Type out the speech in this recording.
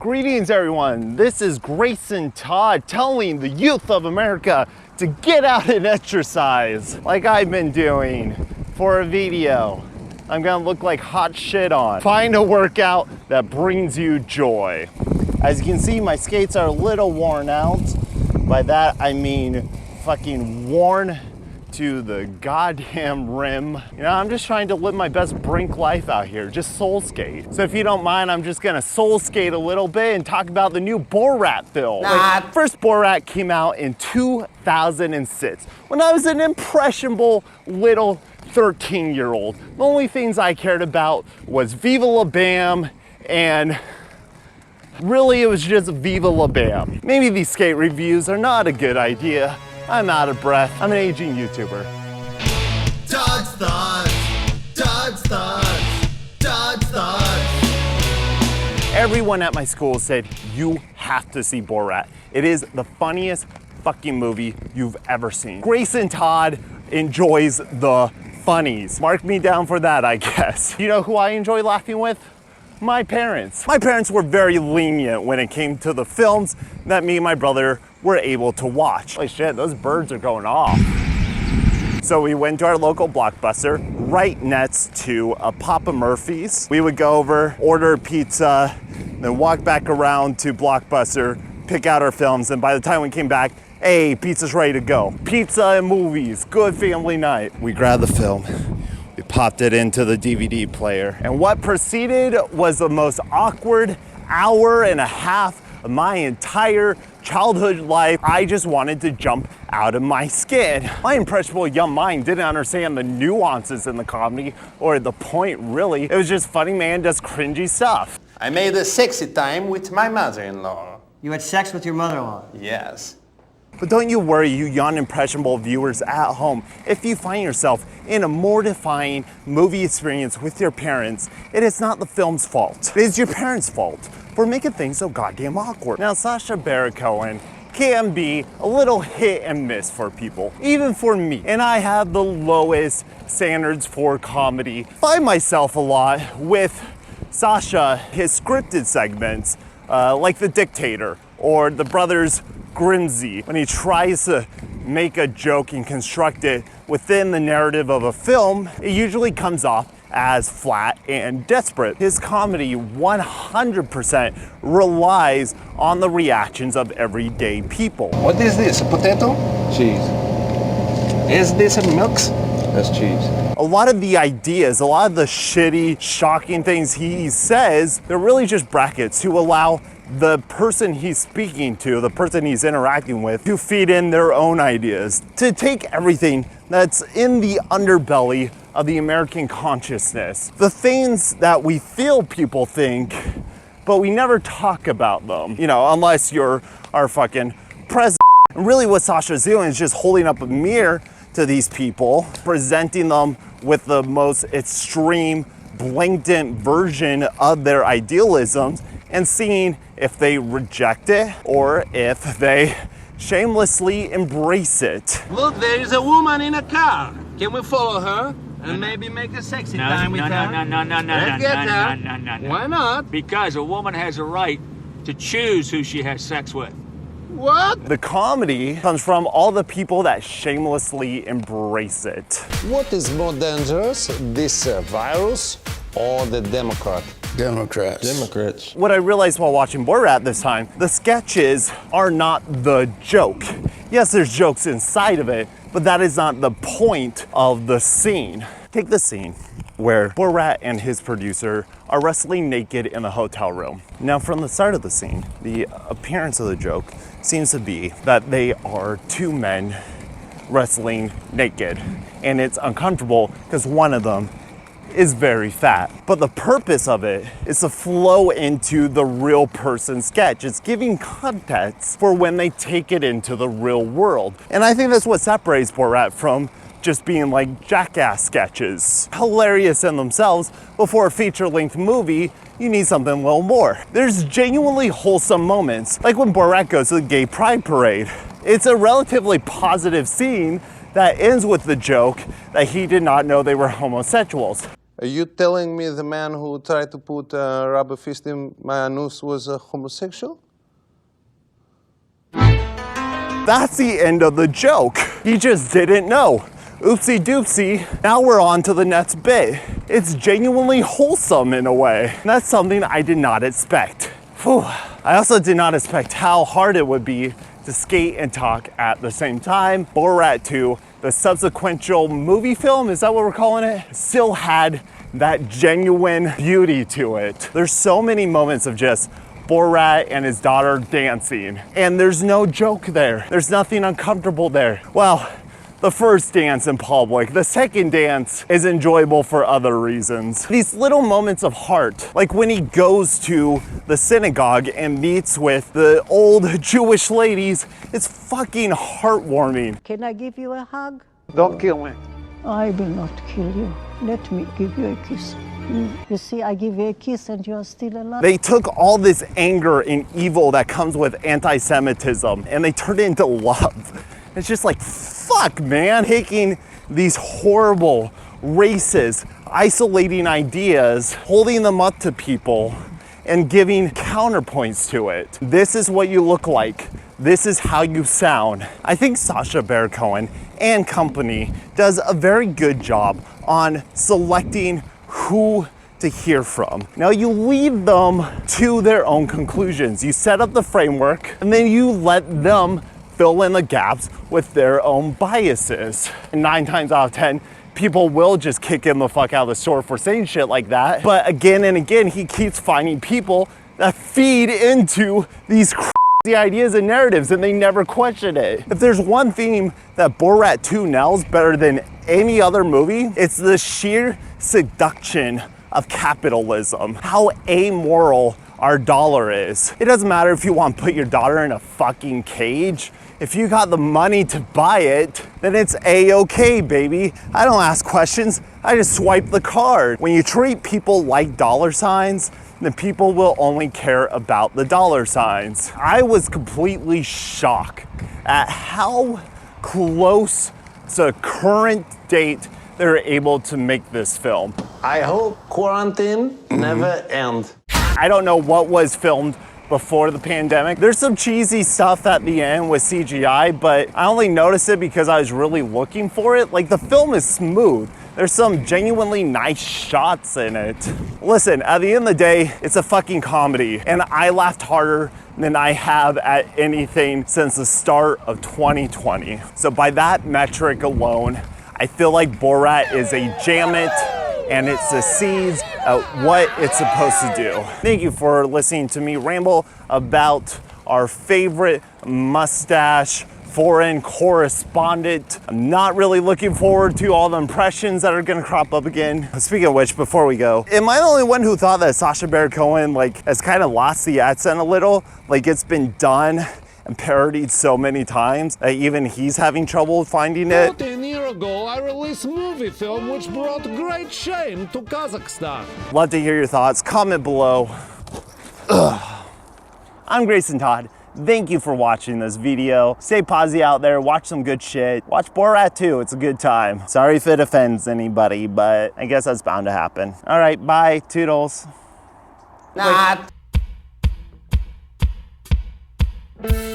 Greetings everyone, this is Grayson Todd telling the youth of America to get out and exercise like I've been doing for a video. I'm gonna look like hot shit on. Find a workout that brings you joy. As you can see, my skates are a little worn out. By that I mean fucking worn to the goddamn rim. You know, I'm just trying to live my best brink life out here, just soul skate. So if you don't mind, I'm just gonna soul skate a little bit and talk about the new Borat film. First Borat came out in 2006, when I was an impressionable little 13-year-old. The only things I cared about was Viva La Bam, and really it was just Viva La Bam. Maybe these skate reviews are not a good idea. I'm out of breath. I'm an aging YouTuber. Todd's Thoughts, Todd's Thoughts, Todd's Thoughts. Everyone at my school said, you have to see Borat. It is the funniest fucking movie you've ever seen. Grayson Todd enjoys the funnies. Mark me down for that, I guess. You know who I enjoy laughing with? My parents. My parents were very lenient when it came to the films that me and my brother were able to watch. Holy shit, those birds are going off. So we went to our local Blockbuster right next to a Papa Murphy's. We would go over, order pizza, then walk back around to Blockbuster, pick out our films, and by the time we came back, hey, pizza's ready to go. Pizza and movies, good family night. We grabbed the film. We popped it into the DVD player. And what proceeded was the most awkward hour and a half of my entire childhood life. I just wanted to jump out of my skin. My impressionable young mind didn't understand the nuances in the comedy or the point really. It was just funny man, just cringy stuff. I made a sexy time with my mother-in-law. You had sex with your mother-in-law? Yes. But don't you worry, you young impressionable viewers at home. If you find yourself in a mortifying movie experience with your parents, it is not the film's fault. It is your parents' fault for making things so goddamn awkward. Now, Sasha Baron Cohen can be a little hit and miss for people, even for me. And I have the lowest standards for comedy. I find myself a lot with Sasha, his scripted segments, like The Dictator or The Brothers Grimsey, when he tries to make a joke and construct it within the narrative of a film, it usually comes off as flat and desperate. His comedy 100% relies on the reactions of everyday people. What is this, a potato? Cheese. Is this a milk? That's cheese. A lot of the ideas, a lot of the shitty, shocking things he says, they're really just brackets to allow the person he's speaking to, the person he's interacting with, to feed in their own ideas, to take everything that's in the underbelly of the American consciousness, the things that we feel people think, but we never talk about them, you know, unless you're our fucking president. And really what Sasha's doing is just holding up a mirror to these people, presenting them with the most extreme, blatant version of their idealisms, and seeing if they reject it or if they shamelessly embrace it. Look, there is a woman in a car. Can we follow her and maybe make a sexy time with her? No. Why not? Because a woman has a right to choose who she has sex with. What? The comedy comes from all the people that shamelessly embrace it. What is more dangerous, this virus or the Democrat? Democrats. What I realized while watching Borat this time, the sketches are not the joke. Yes, there's jokes inside of it, but that is not the point of the scene. Take the scene where Borat and his producer are wrestling naked in a hotel room. Now, from the start of the scene, the appearance of the joke seems to be that they are two men wrestling naked, and it's uncomfortable because one of them is very fat. But the purpose of it is to flow into the real person sketch. It's giving context for when they take it into the real world. And I think that's what separates Borat from just being like jackass sketches. Hilarious in themselves, but for a feature-length movie, you need something a little more. There's genuinely wholesome moments, like when Borat goes to the gay pride parade. It's a relatively positive scene that ends with the joke that he did not know they were homosexuals. Are you telling me the man who tried to put a rubber fist in my anus was a homosexual? That's the end of the joke. He just didn't know. Oopsie doopsie. Now we're on to the next bit. It's genuinely wholesome in a way. And that's something I did not expect. Whew. I also did not expect how hard it would be to skate and talk at the same time. Borat 2, the subsequential movie film, is that what we're calling it? Still had that genuine beauty to it. There's so many moments of just Borat and his daughter dancing, and there's no joke there. There's nothing uncomfortable there. Well, the first dance in public. The second dance is enjoyable for other reasons. These little moments of heart, like when he goes to the synagogue and meets with the old Jewish ladies, it's fucking heartwarming. Can I give you a hug? Don't kill me. I will not kill you. Let me give you a kiss. You see, I give you a kiss and you are still alive. They took all this anger and evil that comes with anti-Semitism and they turned it into love. It's just like, fuck, man. Taking these horrible, racist, isolating ideas, holding them up to people, and giving counterpoints to it. This is what you look like. This is how you sound. I think Sasha Baron Cohen and company does a very good job on selecting who to hear from. Now you leave them to their own conclusions. You set up the framework and then you let them fill in the gaps with their own biases. And 9 times out of 10, people will just kick him the fuck out of the store for saying shit like that. But again and again, he keeps finding people that feed into these crazy ideas and narratives and they never question it. If there's one theme that Borat 2 nails better than any other movie, it's the sheer seduction of capitalism. How amoral our dollar is. It doesn't matter if you want to put your daughter in a fucking cage. If you got the money to buy it, then it's A-okay, baby. I don't ask questions, I just swipe the card. When you treat people like dollar signs, then people will only care about the dollar signs. I was completely shocked at how close to current date they're able to make this film. I hope quarantine never ends. I don't know what was filmed before the pandemic. There's some cheesy stuff at the end with CGI, but I only noticed it because I was really looking for it. Like, the film is smooth. There's some genuinely nice shots in it. Listen, at the end of the day, it's a fucking comedy, and I laughed harder than I have at anything since the start of 2020. So by that metric alone, I feel like Borat is a jam it, and it succeeds at what it's supposed to do. Thank you for listening to me ramble about our favorite mustache foreign correspondent. I'm not really looking forward to all the impressions that are gonna crop up again. Speaking of which, before we go, am I the only one who thought that Sasha Baron Cohen has kind of lost the accent a little? Like, it's been done and parodied so many times that even he's having trouble finding it. 14 years ago, I released a movie film which brought great shame to Kazakhstan. Love to hear your thoughts. Comment below. Ugh. I'm Grayson Todd. Thank you for watching this video. Stay posy out there, watch some good shit. Watch Borat 2, it's a good time. Sorry if it offends anybody, but I guess that's bound to happen. All right, bye, toodles. Not. Wait.